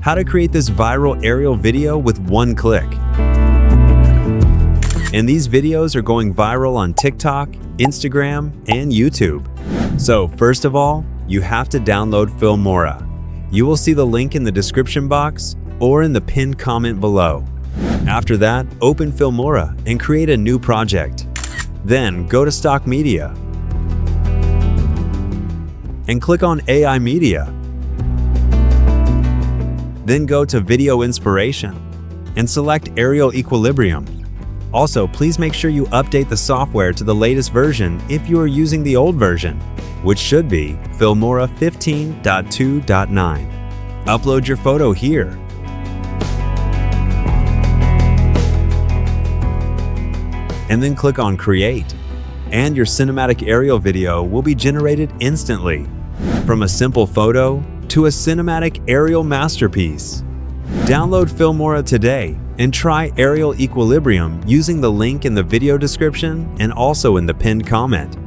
how to create this viral aerial video with one click. And these videos are going viral on TikTok, Instagram, and YouTube. So first of all, you have to download Filmora. You will see the link in the description box or in the pinned comment below. After that, open Filmora and create a new project. Then go to Stock Media and click on AI Media. Then go to Video Inspiration and select Aerial Equilibrium. Also, please make sure you update the software to the latest version if you are using the old version, which should be Filmora 15.2.9. Upload your photo here. And then click on Create. And your cinematic aerial video will be generated instantly. From a simple photo to a cinematic aerial masterpiece. Download Filmora today and try Aerial Equilibrium using the link in the video description and also in the pinned comment.